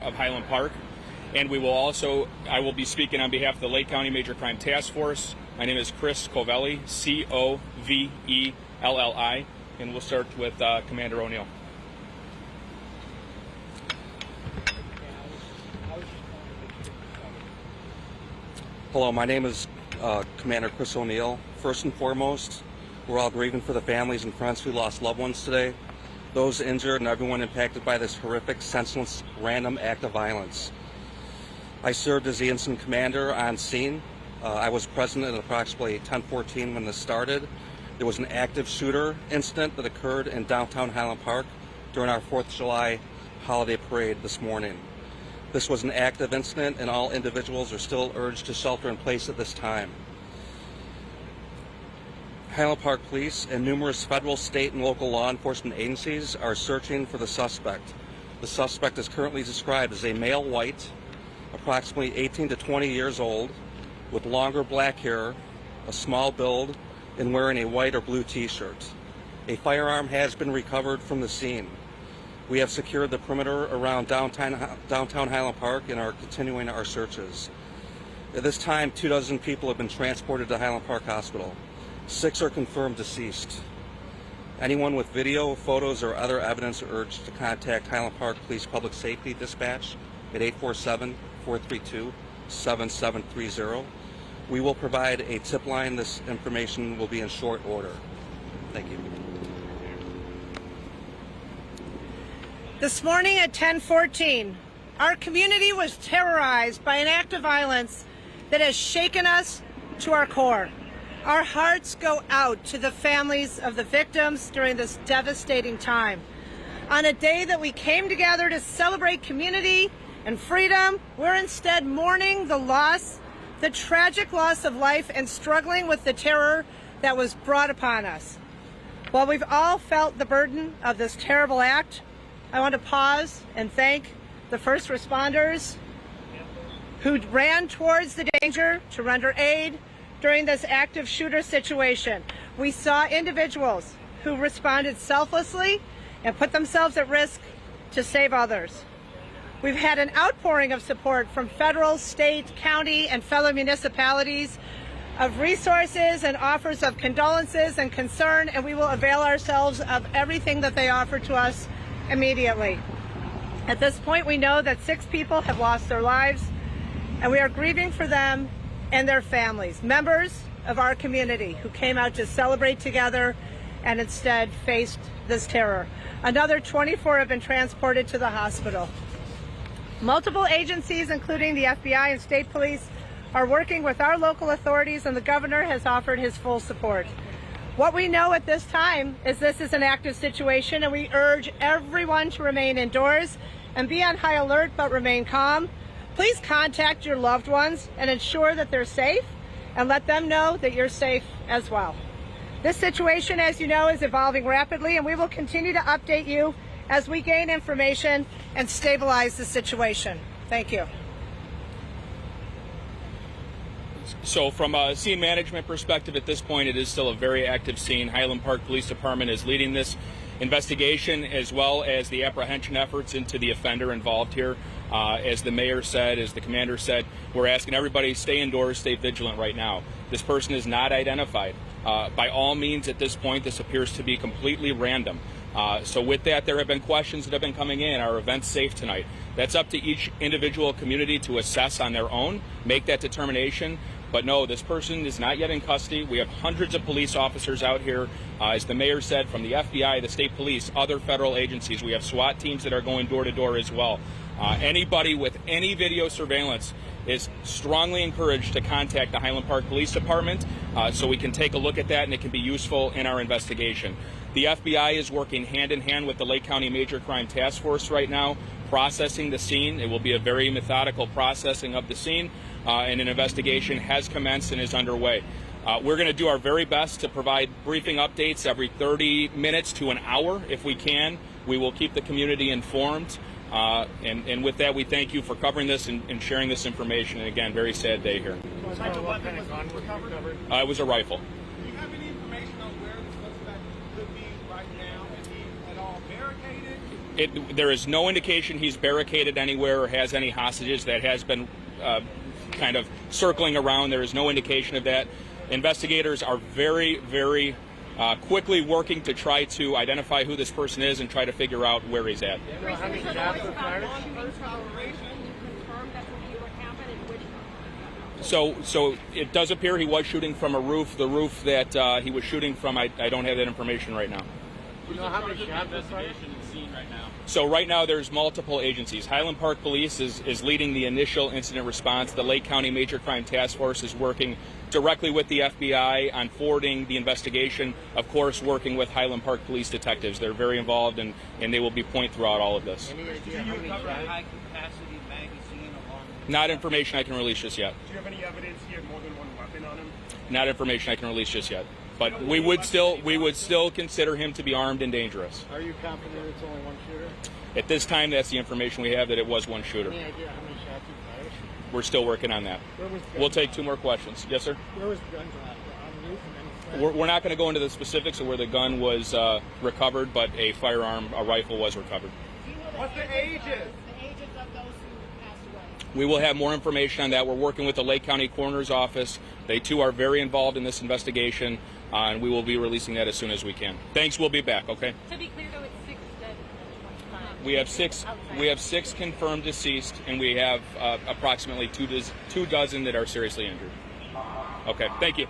of Highland Park. And I will be speaking on behalf of the Lake County Major Crime Task Force. My name is Chris Covelli, Covelli, and we'll start with Commander O'Neill. Hello, my name is Commander Chris O'Neill. First and foremost, we're all grieving for the families and friends who lost loved ones today, those injured, and everyone impacted by this horrific, senseless, random act of violence. I served as the incident commander on scene. I was present at approximately 10:14 when this started. There was an active shooter incident that occurred in downtown Highland Park during our 4th of July holiday parade this morning. This was an active incident, and all individuals are still urged to shelter in place at this time. Highland Park Police and numerous federal, state, and local law enforcement agencies are searching for the suspect. The suspect is currently described as a male white, approximately 18 to 20 years old, with longer black hair, a small build, and wearing a white or blue t-shirt. A firearm has been recovered from the scene. We have secured the perimeter around downtown Highland Park and are continuing our searches. At this time, 24 people have been transported to Highland Park Hospital. 6 are confirmed deceased. Anyone with video, photos, or other evidence are urged to contact Highland Park Police Public Safety Dispatch at 847-432-7730. We will provide a tip line. This information will be in short order. Thank you. This morning at 10:14, our community was terrorized by an act of violence that has shaken us to our core. Our hearts go out to the families of the victims during this devastating time. On a day that we came together to celebrate community and freedom, we're instead mourning the tragic loss of life and struggling with the terror that was brought upon us. While we've all felt the burden of this terrible act, I want to pause and thank the first responders who ran towards the danger to render aid during this active shooter situation. We saw individuals who responded selflessly and put themselves at risk to save others. We've had an outpouring of support from federal, state, county, and fellow municipalities of resources and offers of condolences and concern, and we will avail ourselves of everything that they offer to us immediately. At this point, we know that 6 people have lost their lives, and we are grieving for them and their families, members of our community who came out to celebrate together and instead faced this terror. Another 24 have been transported to the hospital. Multiple agencies, including the FBI and state police, are working with our local authorities, and the governor has offered his full support. What we know at this time is this is an active situation, and we urge everyone to remain indoors and be on high alert but remain calm. Please contact your loved ones and ensure that they're safe, and let them know that you're safe as well. This situation, as you know, is evolving rapidly, and we will continue to update you as we gain information and stabilize the situation. Thank you. So from a scene management perspective, at this point, it is still a very active scene. Highland Park Police Department is leading this investigation, as well as the apprehension efforts into the offender involved here. As the mayor said, as the commander said, we're asking everybody stay indoors, stay vigilant right now. This person is not identified. By all means, at this point, this appears to be completely random. So with that, there have been questions that have been coming in. Are events safe tonight? That's up to each individual community to assess on their own, make that determination. But no, this person is not yet in custody. We have hundreds of police officers out here, as the mayor said, from the FBI, the state police, other federal agencies. We have SWAT teams that are going door to door as well. Anybody with any video surveillance is strongly encouraged to contact the Highland Park Police Department so we can take a look at that and it can be useful in our investigation. The FBI is working hand in hand with the Lake County Major Crime Task Force right now, processing the scene. It will be a very methodical processing of the scene, and an investigation has commenced and is underway. We're going to do our very best to provide briefing updates every 30 minutes to an hour if we can. We will keep the community informed. And with that, we thank you for covering this and sharing this information. And again, very sad day here. What type of weapon was recovered? It was a rifle. Do you have any information on where the suspect could be right now? Is he at all barricaded? There is no indication he's barricaded anywhere or has any hostages. That has been kind of circling around. There is no indication of that. Investigators are very, very quickly working to try to identify who this person is and try to figure out where he's at. So it does appear he was shooting from a roof. The roof that he was shooting from, I don't have that information right now. Do you know how many shots investigation is seen right now? So right now there's multiple agencies. Highland Park Police is leading the initial incident response. The Lake County Major Crime Task Force is working directly with the FBI on forwarding the investigation. Of course, working with Highland Park Police detectives. They're very involved and they will be point throughout all of this. Any idea how many high-capacity magazine along with... Not information I can release just yet. Do you have any evidence he had more than one weapon on him? Not information I can release just yet. But we would still consider him to be armed and dangerous. Are you confident it's only one shooter? At this time, that's the information we have, that it was one shooter. Any idea how many shots he fired? We're still working on that. Where was the gun We'll take 2 more questions. Yes, sir? Where was the gun dropped? On the roof and then... We're not going to go into the specifics of where the gun was recovered, but a firearm, a rifle, was recovered. What's the ages? The ages of those who passed away. We will have more information on that. We're working with the Lake County Coroner's Office. They, too, are very involved in this investigation, and we will be releasing that as soon as we can. Thanks. We'll be back, okay? To be clear, though, it's 6 dead. We have six confirmed deceased, and we have approximately 2 dozen that are seriously injured. Okay, thank you.